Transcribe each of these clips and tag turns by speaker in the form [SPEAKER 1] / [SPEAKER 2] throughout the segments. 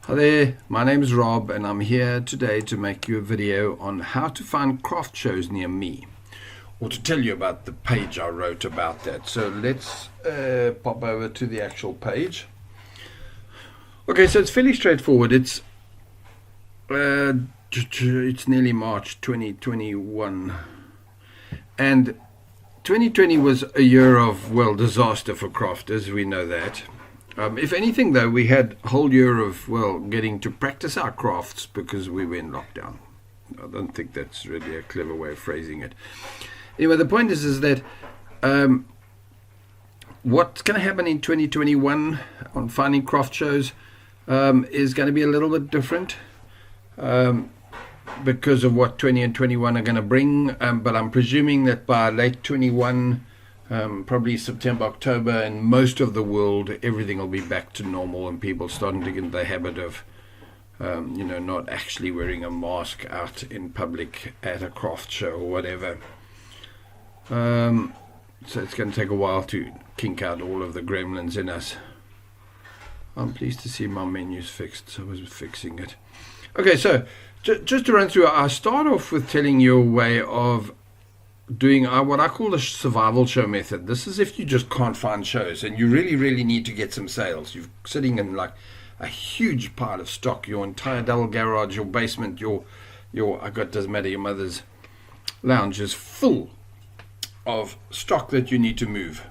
[SPEAKER 1] Hi there, my name is Rob and I'm here today to make you a video on how to find craft shows near me, or to tell you about the page I wrote about that. So let's pop over to the actual page. Okay, so it's fairly straightforward. It's nearly March 2021 and 2020 was a year of, well, disaster for crafters, we know that. If anything, though, we had a whole year of, well, getting to practice our crafts because we were in lockdown. I don't think that's really a clever way of phrasing it. Anyway, the point is that what's going to happen in 2021 on finding craft shows is going to be a little bit different because of what 20 and 21 are going to bring. But I'm presuming that by late 21, probably September, October, in most of the world, everything will be back to normal and people starting to get in the habit of, not actually wearing a mask out in public at a craft show or whatever. So it's going to take a while to kink out all of the gremlins in us. I'm pleased to see my menu's fixed, so I was fixing it. Okay, so just to run through, I'll start off with telling you a way of doing what I call the survival show method. This is if you just can't find shows and you really need to get some sales. You're sitting in like a huge pile of stock, your entire double garage, your basement, your doesn't matter, your mother's lounge is full of stock that you need to move.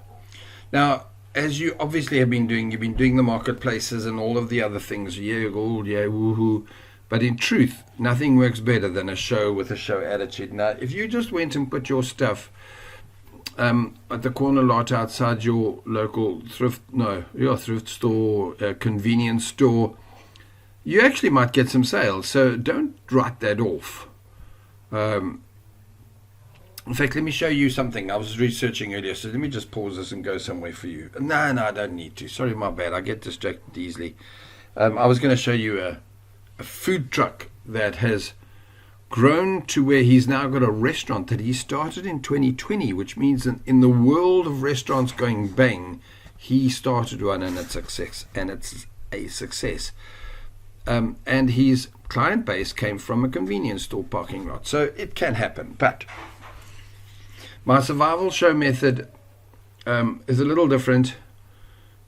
[SPEAKER 1] Now, as you obviously have been doing, you've been doing the marketplaces and all of the other things, woohoo. But in truth, nothing works better than a show with a show attitude. Now, if you just went and put your stuff at the corner lot outside your local thrift store, convenience store, you actually might get some sales. So don't write that off. In fact, let me show you something. I was researching earlier, so let me just pause this and go somewhere for you. No, I don't need to. Sorry, my bad. I get distracted easily. I was going to show you a food truck that has grown to where he's now got a restaurant that he started in 2020, which means that in the world of restaurants going bang, he started one and it's a success. And his client base came from a convenience store parking lot, so it can happen. But my survival show method is a little different.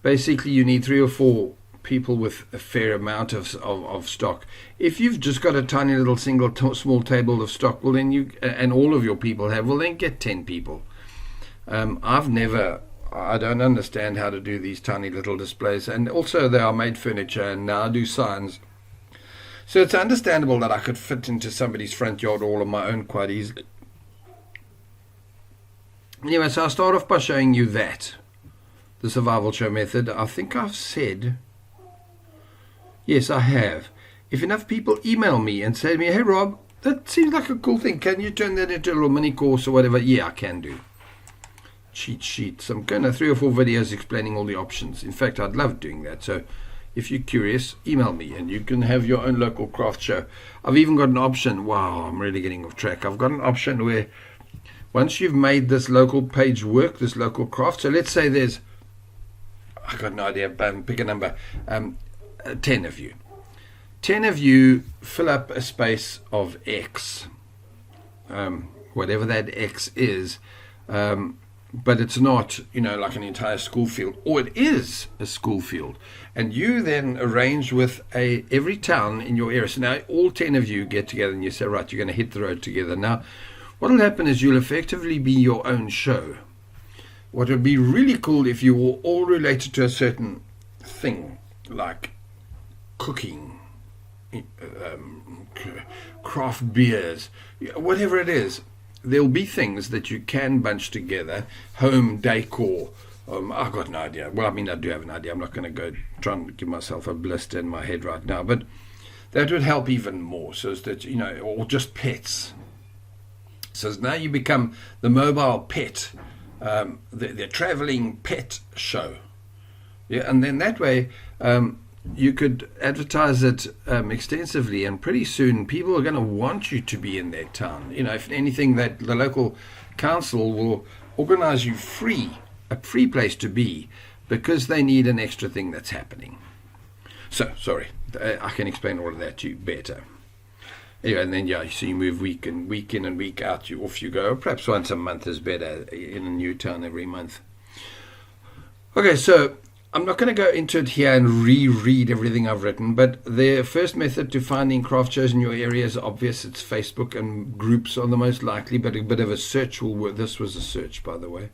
[SPEAKER 1] Basically, you need 3 or 4 people with a fair amount of stock. If you've just got a tiny little small table of stock, well then and all of your people have, well then get 10 people. I don't understand how to do these tiny little displays, and also they are made furniture and now I do signs. So it's understandable that I could fit into somebody's front yard all on my own quite easily. Anyway, so I'll start off by showing you that. The survival show method. I think I've said, yes, I have. If enough people email me and say to me, hey Rob, that seems like a cool thing. Can you turn that into a little mini course or whatever? Yeah, I can do. Cheat sheets. I'm going to 3 or 4 videos explaining all the options. In fact, I'd love doing that. So if you're curious, email me and you can have your own local craft show. I've even got an option. Wow, I'm really getting off track. I've got an option where once you've made this local page work, this local craft, so let's say there's, I've got no idea, pick a number, 10 of you. 10 of you fill up a space of X, whatever that X is, but it's not, like an entire school field, or it is a school field. And you then arrange with every town in your area. So now all 10 of you get together and you say, right, you're going to hit the road together. Now, what will happen is you'll effectively be your own show. What would be really cool if you were all related to a certain thing, like cooking, craft beers, whatever it is. There'll be things that you can bunch together, home decor. I've got no idea. Well, I mean, I do have an idea. I'm not going to go try and give myself a blister in my head right now, but that would help even more, so that, or just pets. So now you become the mobile pet, the traveling pet show. Yeah, and then that way, you could advertise it extensively, and pretty soon people are going to want you to be in their town. If anything, that the local council will organize you a free place to be, because they need an extra thing that's happening. So, sorry, I can explain all of that to you better. Anyway, and then so you move week in and week out. Off you go. Perhaps once a month is better in a new town every month. Okay, so I'm not going to go into it here and reread everything I've written, but the first method to finding craft shows in your area is obvious. It's Facebook, and groups are the most likely, but a bit of a search will work. This was a search, by the way.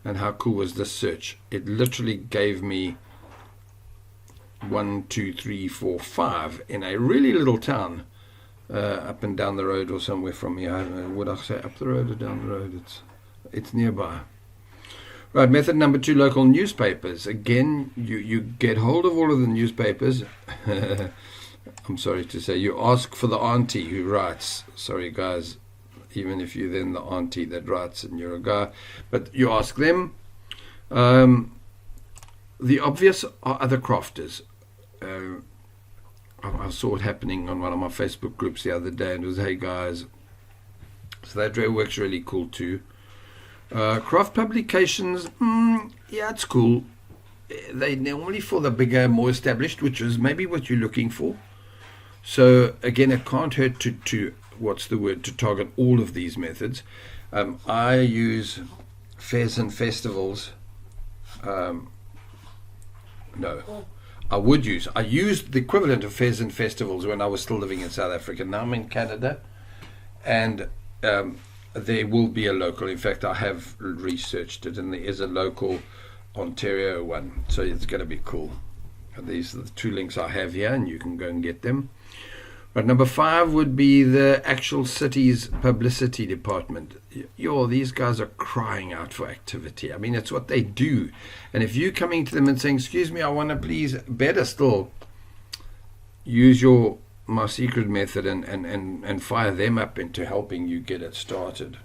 [SPEAKER 1] And how cool was this search? It literally gave me 1, 2, 3, 4, 5 in a really little town, up and down the road or somewhere from here. I don't know, would I say up the road or down the road? It's nearby. Right, method number 2, local newspapers. Again, you get hold of all of the newspapers. I'm sorry to say, you ask for the auntie who writes. Sorry, guys, even if you're then the auntie that writes and you're a guy. But you ask them. The obvious are other crafters. I saw it happening on one of my Facebook groups the other day, and it was, hey guys. So that works really cool too. Craft publications, yeah, it's cool. They normally for the bigger, more established, which is maybe what you're looking for. So again, it can't hurt to to target all of these methods. I use fairs and festivals. I used the equivalent of fairs and festivals when I was still living in South Africa. Now I'm in Canada, and there will be a local. In fact, I have researched it, and there is a local Ontario one, so it's going to be cool. These are the 2 links I have here, and you can go and get them. But number 5 would be the actual city's publicity department. These guys are crying out for activity. I mean, it's what they do. And if you're coming to them and saying, excuse me, I want to please, better still, use my secret method and fire them up into helping you get it started.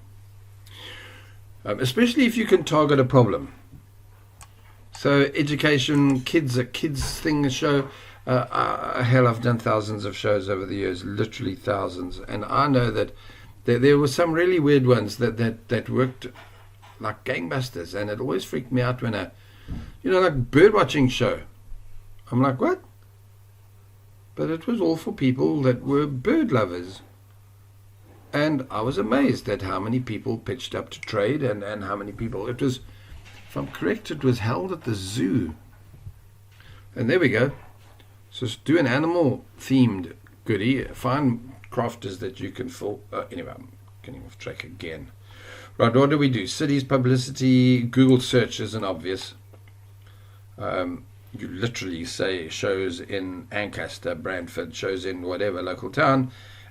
[SPEAKER 1] Especially if you can target a problem. So education, a kids thing, a show. Hell, I've done thousands of shows over the years, literally thousands, and I know that there were some really weird ones that worked like gangbusters, and it always freaked me out when like bird watching show. I'm like, what? But it was all for people that were bird lovers, and I was amazed at how many people pitched up to trade, and how many people. It was, if I'm correct, it was held at the zoo, and there we go. So do an animal-themed goodie. Find crafters that you can fill. Anyway, I'm getting off track again. Right, what do we do? Cities, publicity, Google search isn't obvious. You literally say shows in Ancaster, Brantford, shows in whatever local town,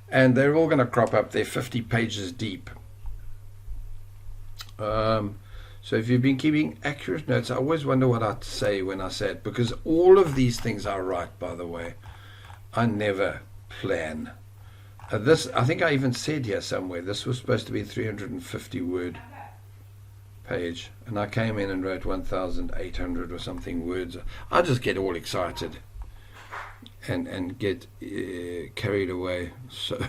[SPEAKER 1] and they're all going to crop up. They're 50 pages deep. So if you've been keeping accurate notes, I always wonder what I'd say when I say it, because all of these things I write, by the way. I never plan. This, I think I even said here somewhere, this was supposed to be a 350 word page, and I came in and wrote 1,800 or something words. I just get all excited and get carried away. So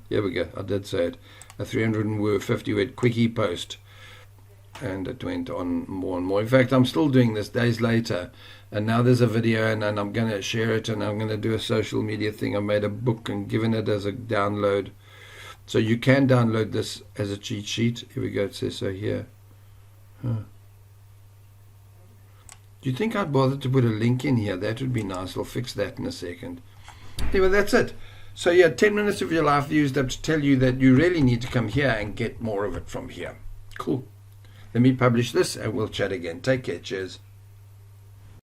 [SPEAKER 1] here we go. I did say it. A 350 word quickie post. And it went on more and more. In fact, I'm still doing this days later, and now there's a video, and I'm going to share it, and I'm going to do a social media thing. I made a book and given it as a download, so you can download this as a cheat sheet. Here we go. It says so here. Do you think I'd bother to put a link in here? That would be nice. I'll fix that in a second. Anyway, that's it. So yeah, 10 minutes of your life used up to tell you that you really need to come here and get more of it from here. Cool. Let me publish this and we'll chat again. Take care. Cheers.